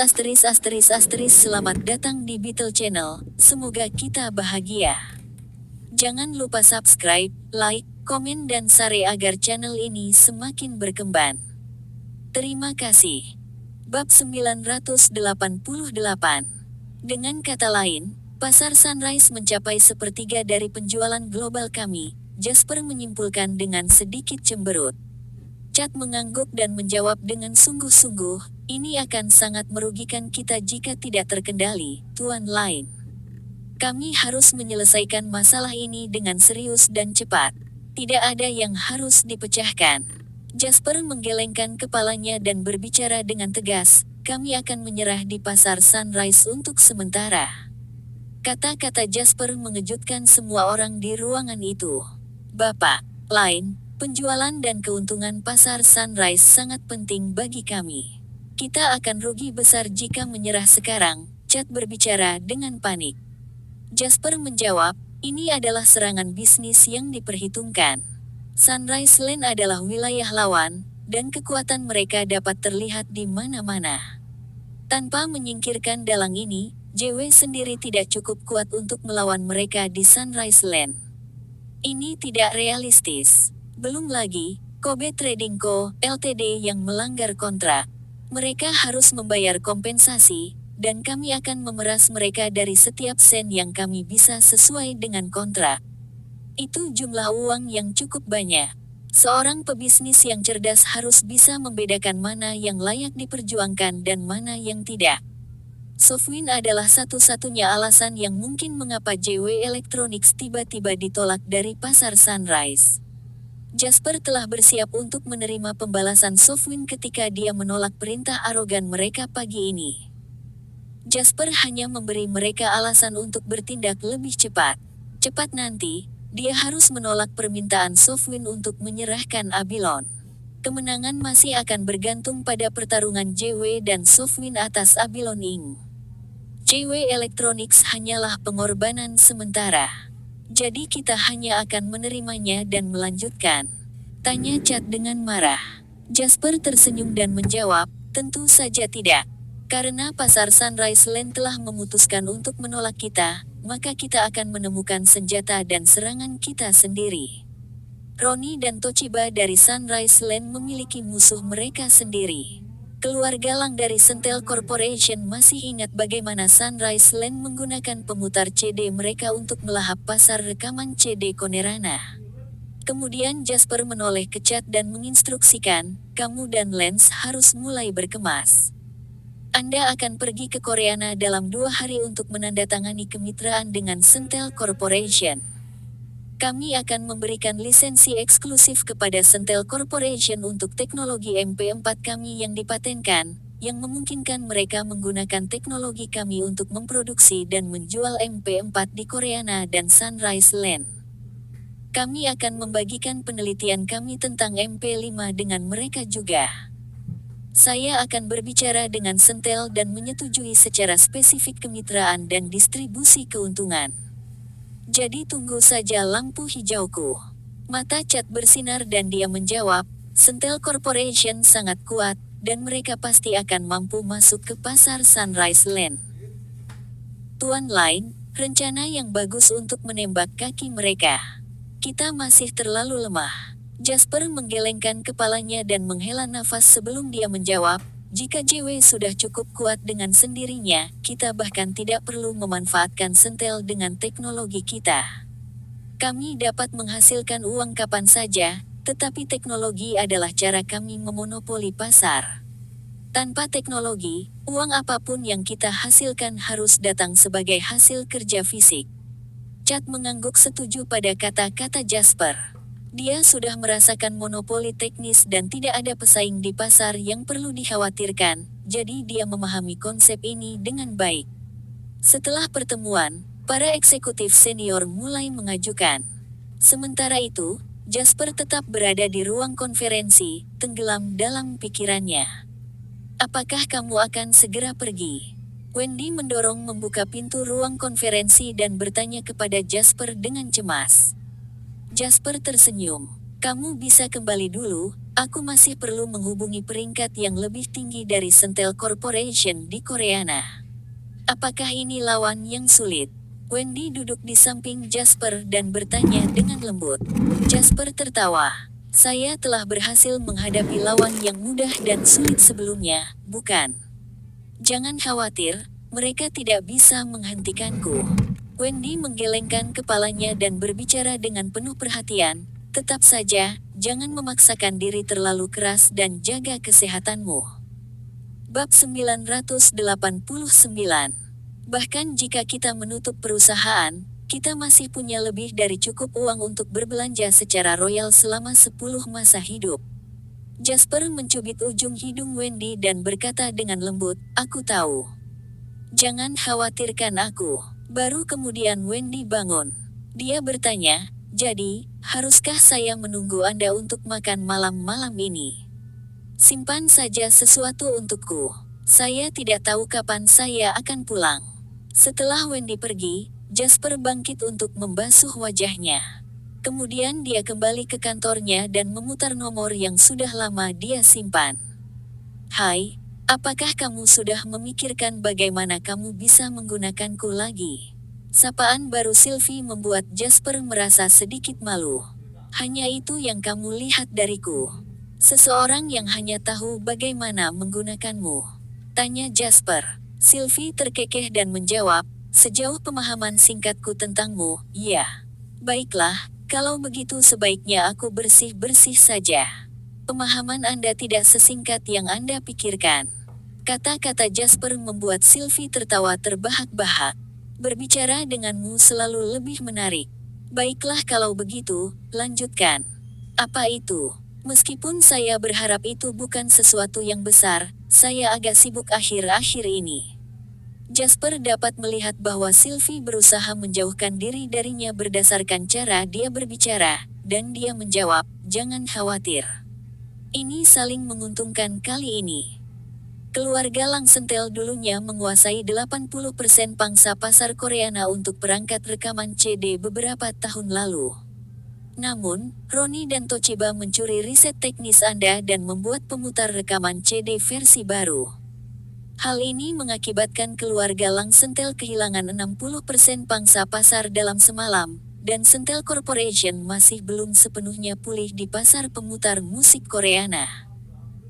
Selamat datang di Beetle Channel, semoga kita bahagia. Jangan lupa subscribe, like, komen dan share agar channel ini semakin berkembang. Terima kasih. Bab 988. Dengan kata lain, pasar Sunrise mencapai sepertiga dari penjualan global kami, Jasper menyimpulkan dengan sedikit cemberut. Chad mengangguk dan menjawab dengan sungguh-sungguh, ini akan sangat merugikan kita jika tidak terkendali, Tuan Lain. Kami harus menyelesaikan masalah ini dengan serius dan cepat. Tidak ada yang harus dipecahkan. Jasper menggelengkan kepalanya dan berbicara dengan tegas, kami akan menyerah di pasar Sunrise untuk sementara. Kata-kata Jasper mengejutkan semua orang di ruangan itu. Bapak Lain, penjualan dan keuntungan pasar Sunrise sangat penting bagi kami. Kita akan rugi besar jika menyerah sekarang, Chad berbicara dengan panik. Jasper menjawab, ini adalah serangan bisnis yang diperhitungkan. Sunrise Land adalah wilayah lawan, dan kekuatan mereka dapat terlihat di mana-mana. Tanpa menyingkirkan dalang ini, JW sendiri tidak cukup kuat untuk melawan mereka di Sunrise Land. Ini tidak realistis. Belum lagi, Kobe Trading Co., Ltd. Yang melanggar kontrak. Mereka harus membayar kompensasi, dan kami akan memeras mereka dari setiap sen yang kami bisa sesuai dengan kontrak. Itu jumlah uang yang cukup banyak. Seorang pebisnis yang cerdas harus bisa membedakan mana yang layak diperjuangkan dan mana yang tidak. Softwin adalah satu-satunya alasan yang mungkin mengapa JW Electronics tiba-tiba ditolak dari pasar Sunrise. Jasper telah bersiap untuk menerima pembalasan Softwin ketika dia menolak perintah arogan mereka pagi ini. Jasper hanya memberi mereka alasan untuk bertindak lebih cepat. Cepat nanti, dia harus menolak permintaan Softwin untuk menyerahkan Abilon. Kemenangan masih akan bergantung pada pertarungan JW dan Softwin atas Abilon Inc. JW Electronics hanyalah pengorbanan sementara. Jadi kita hanya akan menerimanya dan melanjutkan. Tanya Chad dengan marah. Jasper tersenyum dan menjawab, tentu saja tidak. Karena pasar Sunrise Land telah memutuskan untuk menolak kita, maka kita akan menemukan senjata dan serangan kita sendiri. Ronnie dan Toshiba dari Sunrise Land memiliki musuh mereka sendiri. Keluarga Lang dari Sentel Corporation masih ingat bagaimana Sunrise Land menggunakan pemutar CD mereka untuk melahap pasar rekaman CD Konerana. Kemudian Jasper menoleh ke Chad dan menginstruksikan, kamu dan Lance harus mulai berkemas. Anda akan pergi ke Koreana dalam 2 hari untuk menandatangani kemitraan dengan Sentel Corporation. Kami akan memberikan lisensi eksklusif kepada Sentel Corporation untuk teknologi MP4 kami yang dipatenkan, yang memungkinkan mereka menggunakan teknologi kami untuk memproduksi dan menjual MP4 di Koreana dan Sunrise Land. Kami akan membagikan penelitian kami tentang MP5 dengan mereka juga. Saya akan berbicara dengan Sentel dan menyetujui secara spesifik kemitraan dan distribusi keuntungan. Jadi tunggu saja lampu hijauku. Mata Chad bersinar dan dia menjawab, Sentel Corporation sangat kuat, dan mereka pasti akan mampu masuk ke pasar Sunrise Land. Tuan Lain, rencana yang bagus untuk menembak kaki mereka. Kita masih terlalu lemah. Jasper menggelengkan kepalanya dan menghela nafas sebelum dia menjawab, jika JW sudah cukup kuat dengan sendirinya, kita bahkan tidak perlu memanfaatkan Sentel dengan teknologi kita. Kami dapat menghasilkan uang kapan saja, tetapi teknologi adalah cara kami memonopoli pasar. Tanpa teknologi, uang apapun yang kita hasilkan harus datang sebagai hasil kerja fisik. Chad mengangguk setuju pada kata-kata Jasper. Dia sudah merasakan monopoli teknis dan tidak ada pesaing di pasar yang perlu dikhawatirkan, jadi dia memahami konsep ini dengan baik. Setelah pertemuan, para eksekutif senior mulai mengajukan. Sementara itu, Jasper tetap berada di ruang konferensi, tenggelam dalam pikirannya. Apakah kamu akan segera pergi? Wendy mendorong membuka pintu ruang konferensi dan bertanya kepada Jasper dengan cemas. Jasper tersenyum. Kamu bisa kembali dulu, Aku masih perlu menghubungi peringkat yang lebih tinggi dari Sentel Corporation di Koreana. Apakah ini lawan yang sulit? Wendy duduk di samping Jasper dan bertanya dengan lembut. Jasper tertawa. Saya telah berhasil menghadapi lawan yang mudah dan sulit sebelumnya, bukan? Jangan khawatir, mereka tidak bisa menghentikanku. Wendy menggelengkan kepalanya dan berbicara dengan penuh perhatian. Tetap saja, jangan memaksakan diri terlalu keras dan jaga kesehatanmu. Bab 989. Bahkan jika kita menutup perusahaan, kita masih punya lebih dari cukup uang untuk berbelanja secara royal selama 10 masa hidup. Jasper mencubit ujung hidung Wendy dan berkata dengan lembut, "Aku tahu. Jangan khawatirkan aku." Baru kemudian Wendy bangun. Dia bertanya, "Jadi, haruskah saya menunggu Anda untuk makan malam-malam ini? Simpan saja sesuatu untukku. Saya tidak tahu kapan saya akan pulang." Setelah Wendy pergi, Jasper bangkit untuk membasuh wajahnya. Kemudian dia kembali ke kantornya dan memutar nomor yang sudah lama dia simpan. "Hai, apakah kamu sudah memikirkan bagaimana kamu bisa menggunakanku lagi?" Sapaan baru Sylvie membuat Jasper merasa sedikit malu. "Hanya itu yang kamu lihat dariku? Seseorang yang hanya tahu bagaimana menggunakanmu?" tanya Jasper. Sylvie terkekeh dan menjawab, "Sejauh pemahaman singkatku tentangmu, ya. Baiklah, kalau begitu sebaiknya aku bersih-bersih saja." "Pemahaman Anda tidak sesingkat yang Anda pikirkan." Kata-kata Jasper membuat Sylvie tertawa terbahak-bahak. "Berbicara denganmu selalu lebih menarik." "Baiklah kalau begitu, lanjutkan." "Apa itu?" "Meskipun saya berharap itu bukan sesuatu yang besar, saya agak sibuk akhir-akhir ini." Jasper dapat melihat bahwa Sylvie berusaha menjauhkan diri darinya berdasarkan cara dia berbicara, dan dia menjawab, "Jangan khawatir. Ini saling menguntungkan kali ini." Keluarga Langsentel dulunya menguasai 80% pangsa pasar Koreana untuk perangkat rekaman CD beberapa tahun lalu. Namun, Ronnie dan Toshiba mencuri riset teknis Anda dan membuat pemutar rekaman CD versi baru. Hal ini mengakibatkan keluarga Langsentel kehilangan 60% pangsa pasar dalam semalam, dan Sentel Corporation masih belum sepenuhnya pulih di pasar pemutar musik Koreana.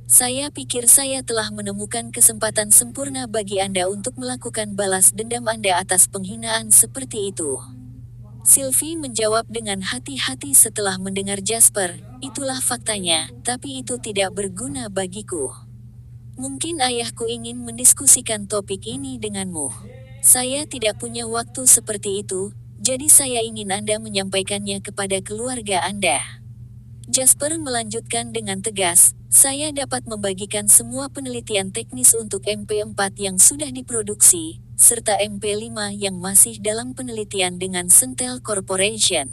"Saya pikir saya telah menemukan kesempatan sempurna bagi Anda untuk melakukan balas dendam Anda atas penghinaan seperti itu." Sylvie menjawab dengan hati-hati setelah mendengar Jasper, "Itulah faktanya, tapi itu tidak berguna bagiku. Mungkin ayahku ingin mendiskusikan topik ini denganmu. Saya tidak punya waktu seperti itu, jadi saya ingin Anda menyampaikannya kepada keluarga Anda." Jasper melanjutkan dengan tegas, "Saya dapat membagikan semua penelitian teknis untuk MP4 yang sudah diproduksi, serta MP5 yang masih dalam penelitian dengan Sentel Corporation.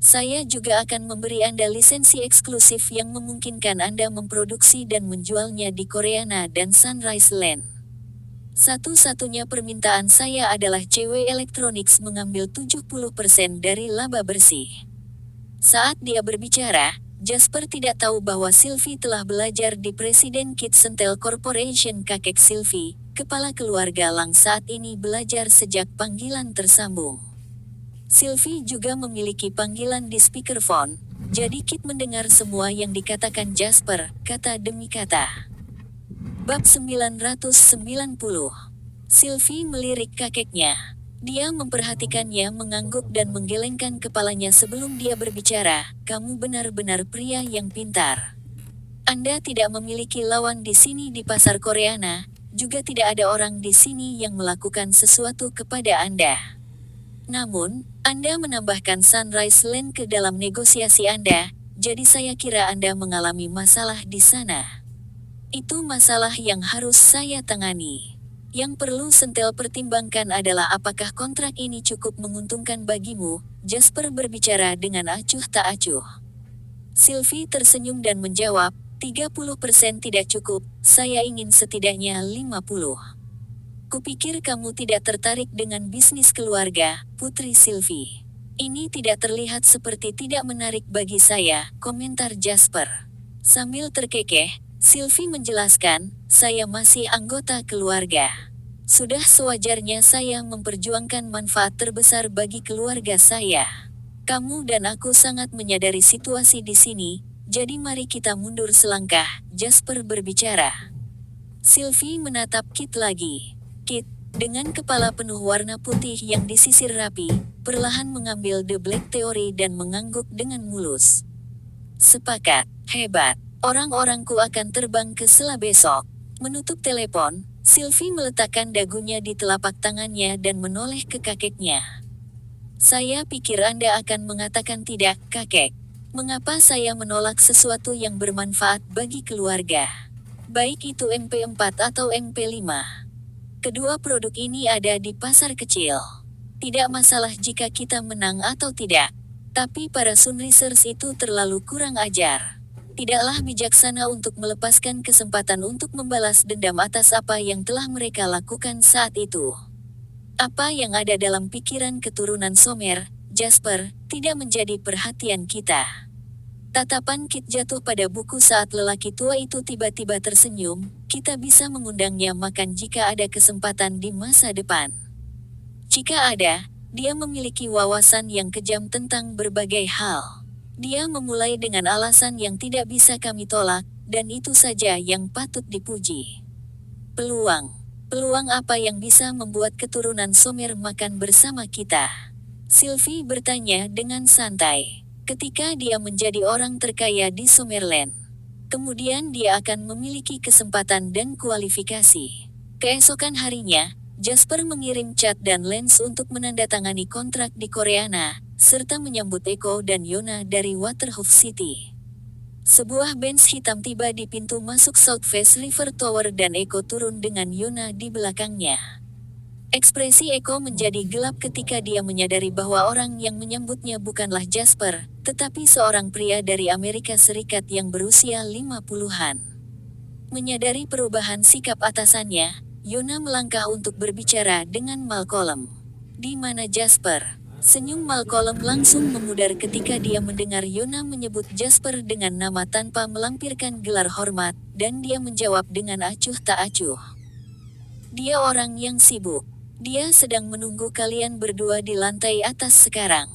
Saya juga akan memberi Anda lisensi eksklusif yang memungkinkan Anda memproduksi dan menjualnya di Koreana dan Sunrise Land. Satu-satunya permintaan saya adalah CW Electronics mengambil 70% dari laba bersih." Saat dia berbicara, Jasper tidak tahu bahwa Sylvie telah belajar di Presiden Kit Sentel Corporation. Kakek Sylvie, kepala keluarga Lang, saat ini belajar sejak panggilan tersambung. Sylvie juga memiliki panggilan di speakerphone, jadi Kit mendengar semua yang dikatakan Jasper, kata demi kata. Bab 990. Sylvie melirik kakeknya. Dia memperhatikannya mengangguk dan menggelengkan kepalanya sebelum dia berbicara, "Kamu benar-benar pria yang pintar. Anda tidak memiliki lawan di sini di pasar Koreana, juga tidak ada orang di sini yang melakukan sesuatu kepada Anda. Namun, Anda menambahkan Sunrise Land ke dalam negosiasi Anda, jadi saya kira Anda mengalami masalah di sana. Itu masalah yang harus saya tangani. Yang perlu Sentel pertimbangkan adalah apakah kontrak ini cukup menguntungkan bagimu." Jasper berbicara dengan acuh tak acuh. Sylvie tersenyum dan menjawab, 30% tidak cukup, saya ingin setidaknya 50. "Kupikir kamu tidak tertarik dengan bisnis keluarga, Putri Sylvie." "Ini tidak terlihat seperti tidak menarik bagi saya," komentar Jasper. Sambil terkekeh, Sylvie menjelaskan, saya masih anggota keluarga. Sudah sewajarnya saya memperjuangkan manfaat terbesar bagi keluarga saya. Kamu dan aku sangat menyadari situasi di sini, jadi mari kita mundur selangkah, Jasper berbicara. Sylvie menatap Kit lagi. Kit, dengan kepala penuh warna putih yang disisir rapi, perlahan mengambil The Black Theory dan mengangguk dengan mulus. Sepakat, hebat. Orang-orangku akan terbang ke Sela besok. Menutup telepon, Sylvie meletakkan dagunya di telapak tangannya dan menoleh ke kakeknya. Saya pikir Anda akan mengatakan tidak, kakek. Mengapa saya menolak sesuatu yang bermanfaat bagi keluarga? Baik itu MP4 atau MP5. Kedua produk ini ada di pasar kecil. Tidak masalah jika kita menang atau tidak. Tapi para Sunrisers itu terlalu kurang ajar. Tidaklah bijaksana untuk melepaskan kesempatan untuk membalas dendam atas apa yang telah mereka lakukan saat itu. Apa yang ada dalam pikiran keturunan Somer, Jasper, tidak menjadi perhatian kita. Tatapan Kit jatuh pada buku saat lelaki tua itu tiba-tiba tersenyum, kita bisa mengundangnya makan jika ada kesempatan di masa depan. Jika ada, dia memiliki wawasan yang kejam tentang berbagai hal. Dia memulai dengan alasan yang tidak bisa kami tolak, dan itu saja yang patut dipuji. Peluang. Peluang apa yang bisa membuat keturunan Somer makan bersama kita? Sylvie bertanya dengan santai. Ketika dia menjadi orang terkaya di Somerland, kemudian dia akan memiliki kesempatan dan kualifikasi. Keesokan harinya, Jasper mengirim Chad dan Lance untuk menandatangani kontrak di Koreana, serta menyambut Eko dan Yona dari Waterhoof City. Sebuah Benz hitam tiba di pintu masuk Southwest River Tower dan Eko turun dengan Yona di belakangnya. Ekspresi Eko menjadi gelap ketika dia menyadari bahwa orang yang menyambutnya bukanlah Jasper, tetapi seorang pria dari Amerika Serikat yang berusia 50-an. Menyadari perubahan sikap atasannya, Yona melangkah untuk berbicara dengan Malcolm. Di mana Jasper? Senyum Malcolm langsung memudar ketika dia mendengar Yona menyebut Jasper dengan nama tanpa melampirkan gelar hormat, dan dia menjawab dengan acuh tak acuh. Dia orang yang sibuk. Dia sedang menunggu kalian berdua di lantai atas sekarang.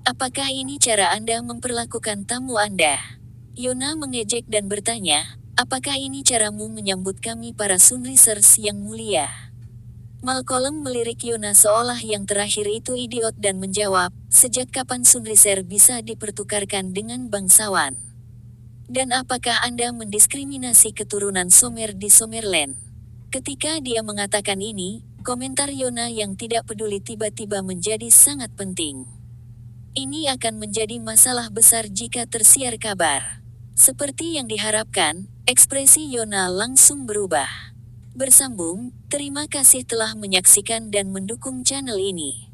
Apakah ini cara Anda memperlakukan tamu Anda? Yona mengejek dan bertanya, apakah ini caramu menyambut kami para Sunrisers yang mulia? Malcolm melirik Yona seolah yang terakhir itu idiot dan menjawab, sejak kapan Sunriser bisa dipertukarkan dengan bangsawan? Dan apakah Anda mendiskriminasi keturunan Somer di Somerland? Ketika dia mengatakan ini, komentar Yona yang tidak peduli tiba-tiba menjadi sangat penting. Ini akan menjadi masalah besar jika tersiar kabar. Seperti yang diharapkan, ekspresi Yona langsung berubah. Bersambung, terima kasih telah menyaksikan dan mendukung channel ini.